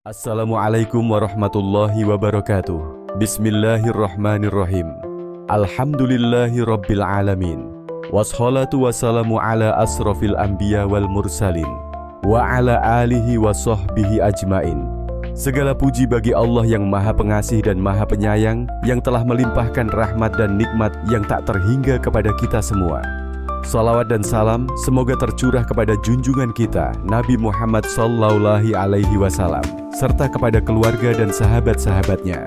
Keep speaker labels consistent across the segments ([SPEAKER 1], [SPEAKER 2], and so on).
[SPEAKER 1] Assalamualaikum warahmatullahi wabarakatuh. Bismillahirrahmanirrahim. Alhamdulillahi rabbil alamin. Wassalatu wassalamu ala asrafil anbiya wal mursalin wa ala alihi wa sahbihi ajmain. Segala puji bagi Allah yang maha pengasih dan maha penyayang, yang telah melimpahkan rahmat dan nikmat yang tak terhingga kepada kita semua. Salawat dan salam semoga tercurah kepada junjungan kita Nabi Muhammad Sallallahu Alaihi Wasallam serta kepada keluarga dan sahabat-sahabatnya.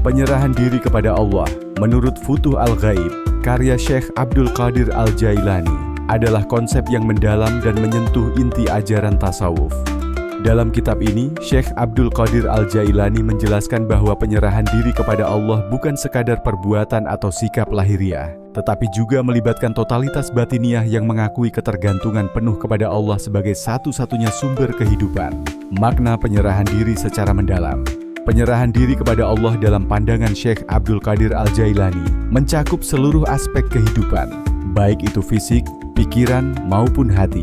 [SPEAKER 1] Penyerahan diri kepada Allah menurut Futuh Al-Ghaib karya Syekh Abdul Qadir Al-Jailani adalah konsep yang mendalam dan menyentuh inti ajaran tasawuf. Dalam kitab ini, Syekh Abdul Qadir Al-Jailani menjelaskan bahwa penyerahan diri kepada Allah bukan sekadar perbuatan atau sikap lahiriah, tetapi juga melibatkan totalitas batiniah yang mengakui ketergantungan penuh kepada Allah sebagai satu-satunya sumber kehidupan. Makna penyerahan diri secara mendalam. Penyerahan diri kepada Allah dalam pandangan Syekh Abdul Qadir Al-Jailani mencakup seluruh aspek kehidupan, baik itu fisik, pikiran, maupun hati.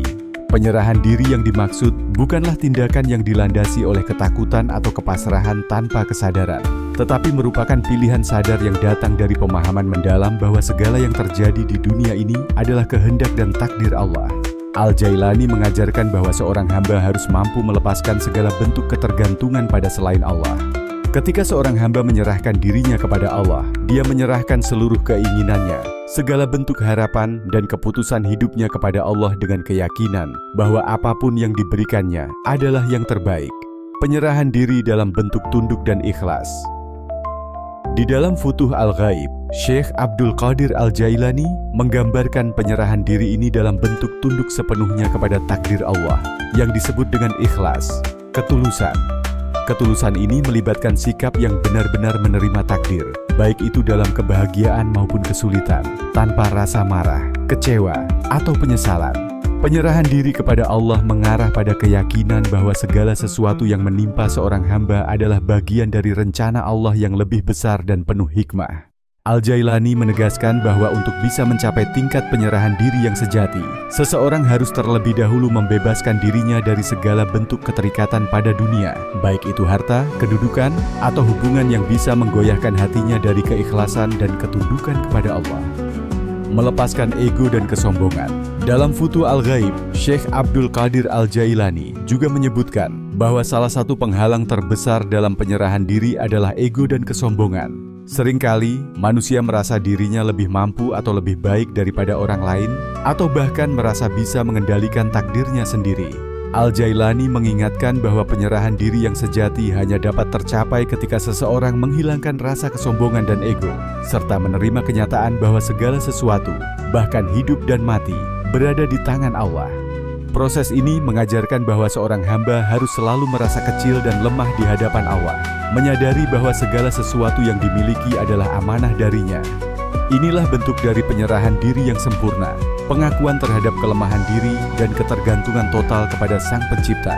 [SPEAKER 1] Penyerahan diri yang dimaksud bukanlah tindakan yang dilandasi oleh ketakutan atau kepasrahan tanpa kesadaran, tetapi merupakan pilihan sadar yang datang dari pemahaman mendalam bahwa segala yang terjadi di dunia ini adalah kehendak dan takdir Allah. Al-Jailani mengajarkan bahwa seorang hamba harus mampu melepaskan segala bentuk ketergantungan pada selain Allah. Ketika seorang hamba menyerahkan dirinya kepada Allah, dia menyerahkan seluruh keinginannya, segala bentuk harapan dan keputusan hidupnya kepada Allah dengan keyakinan bahwa apapun yang diberikannya adalah yang terbaik. Penyerahan diri dalam bentuk tunduk dan ikhlas. Di dalam Futuh Al-Ghaib, Syekh Abdul Qadir Al-Jailani menggambarkan penyerahan diri ini dalam bentuk tunduk sepenuhnya kepada takdir Allah yang disebut dengan ikhlas, ketulusan. Ketulusan ini melibatkan sikap yang benar-benar menerima takdir, baik itu dalam kebahagiaan maupun kesulitan, tanpa rasa marah, kecewa, atau penyesalan. Penyerahan diri kepada Allah mengarah pada keyakinan bahwa segala sesuatu yang menimpa seorang hamba adalah bagian dari rencana Allah yang lebih besar dan penuh hikmah. Al-Jailani menegaskan bahwa untuk bisa mencapai tingkat penyerahan diri yang sejati, seseorang harus terlebih dahulu membebaskan dirinya dari segala bentuk keterikatan pada dunia, baik itu harta, kedudukan, atau hubungan yang bisa menggoyahkan hatinya dari keikhlasan dan ketundukan kepada Allah. Melepaskan ego dan kesombongan. Dalam Futuh Al-Ghaib, Syekh Abdul Qadir Al-Jailani juga menyebutkan bahwa salah satu penghalang terbesar dalam penyerahan diri adalah ego dan kesombongan. Seringkali manusia merasa dirinya lebih mampu atau lebih baik daripada orang lain, atau bahkan merasa bisa mengendalikan takdirnya sendiri. Al-Jailani mengingatkan bahwa penyerahan diri yang sejati hanya dapat tercapai ketika seseorang menghilangkan rasa kesombongan dan ego, serta menerima kenyataan bahwa segala sesuatu, bahkan hidup dan mati, berada di tangan Allah. Proses ini mengajarkan bahwa seorang hamba harus selalu merasa kecil dan lemah di hadapan Allah, menyadari bahwa segala sesuatu yang dimiliki adalah amanah darinya. Inilah bentuk dari penyerahan diri yang sempurna, pengakuan terhadap kelemahan diri dan ketergantungan total kepada Sang Pencipta.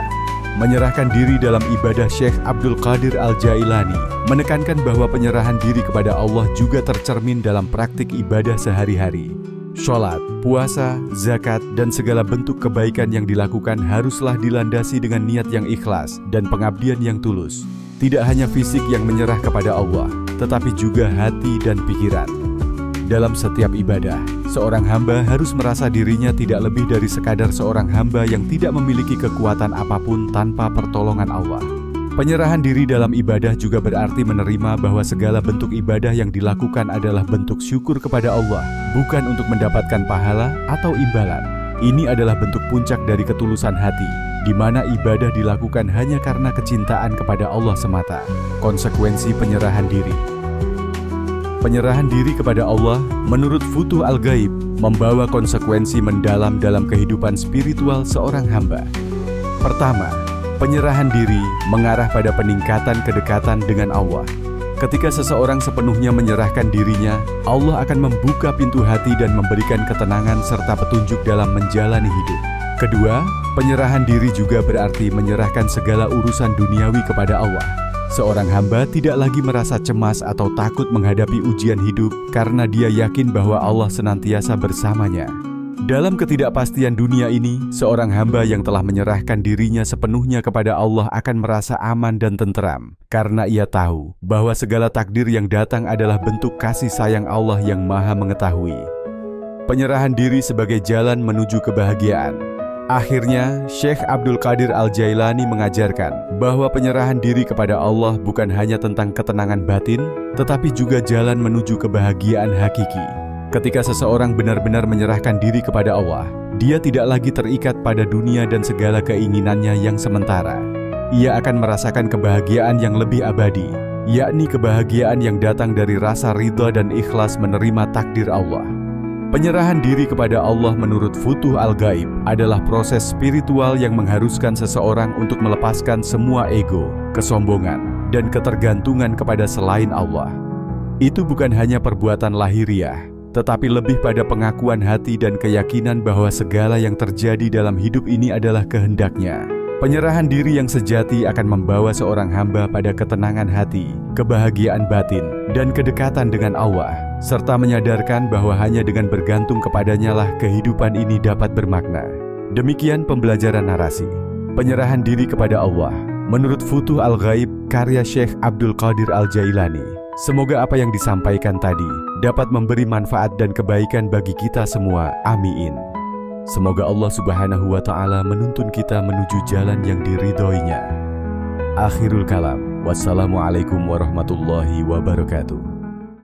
[SPEAKER 1] Menyerahkan diri dalam ibadah, Syekh Abdul Qadir Al-Jailani menekankan bahwa penyerahan diri kepada Allah juga tercermin dalam praktik ibadah sehari-hari. Sholat, puasa, zakat, dan segala bentuk kebaikan yang dilakukan haruslah dilandasi dengan niat yang ikhlas dan pengabdian yang tulus. Tidak hanya fisik yang menyerah kepada Allah, tetapi juga hati dan pikiran. Dalam setiap ibadah, seorang hamba harus merasa dirinya tidak lebih dari sekadar seorang hamba yang tidak memiliki kekuatan apapun tanpa pertolongan Allah. Penyerahan diri dalam ibadah juga berarti menerima bahwa segala bentuk ibadah yang dilakukan adalah bentuk syukur kepada Allah, bukan untuk mendapatkan pahala atau imbalan. Ini adalah bentuk puncak dari ketulusan hati, di mana ibadah dilakukan hanya karena kecintaan kepada Allah semata. Konsekuensi penyerahan diri. Penyerahan diri kepada Allah, menurut Futuh Al-Ghaib, membawa konsekuensi mendalam dalam kehidupan spiritual seorang hamba. Pertama, penyerahan diri mengarah pada peningkatan kedekatan dengan Allah. Ketika seseorang sepenuhnya menyerahkan dirinya, Allah akan membuka pintu hati dan memberikan ketenangan serta petunjuk dalam menjalani hidup. Kedua, penyerahan diri juga berarti menyerahkan segala urusan duniawi kepada Allah. Seorang hamba tidak lagi merasa cemas atau takut menghadapi ujian hidup karena dia yakin bahwa Allah senantiasa bersamanya. Dalam ketidakpastian dunia ini, seorang hamba yang telah menyerahkan dirinya sepenuhnya kepada Allah akan merasa aman dan tenteram, karena ia tahu bahwa segala takdir yang datang adalah bentuk kasih sayang Allah yang Maha Mengetahui. Penyerahan diri sebagai jalan menuju kebahagiaan. Akhirnya, Syekh Abdul Qadir Al-Jailani mengajarkan bahwa penyerahan diri kepada Allah bukan hanya tentang ketenangan batin, tetapi juga jalan menuju kebahagiaan hakiki. Ketika seseorang benar-benar menyerahkan diri kepada Allah, dia tidak lagi terikat pada dunia dan segala keinginannya yang sementara. Ia akan merasakan kebahagiaan yang lebih abadi, yakni kebahagiaan yang datang dari rasa ridha dan ikhlas menerima takdir Allah. Penyerahan diri kepada Allah menurut Futuh Al-Ghaib adalah proses spiritual yang mengharuskan seseorang untuk melepaskan semua ego, kesombongan, dan ketergantungan kepada selain Allah. Itu bukan hanya perbuatan lahiriah, tetapi lebih pada pengakuan hati dan keyakinan bahwa segala yang terjadi dalam hidup ini adalah kehendak-Nya. Penyerahan diri yang sejati akan membawa seorang hamba pada ketenangan hati, kebahagiaan batin, dan kedekatan dengan Allah, serta menyadarkan bahwa hanya dengan bergantung kepadanya lah kehidupan ini dapat bermakna. Demikian pembelajaran narasi Penyerahan Diri kepada Allah menurut Futuh Al-Ghaib karya Syekh Abdul Qadir Al-Jailani. Semoga apa yang disampaikan tadi dapat memberi manfaat dan kebaikan bagi kita semua. Amin. Semoga Allah Subhanahu wa Ta'ala menuntun kita menuju jalan yang diridhoinya. Akhirul kalam. Wassalamualaikum warahmatullahi wabarakatuh.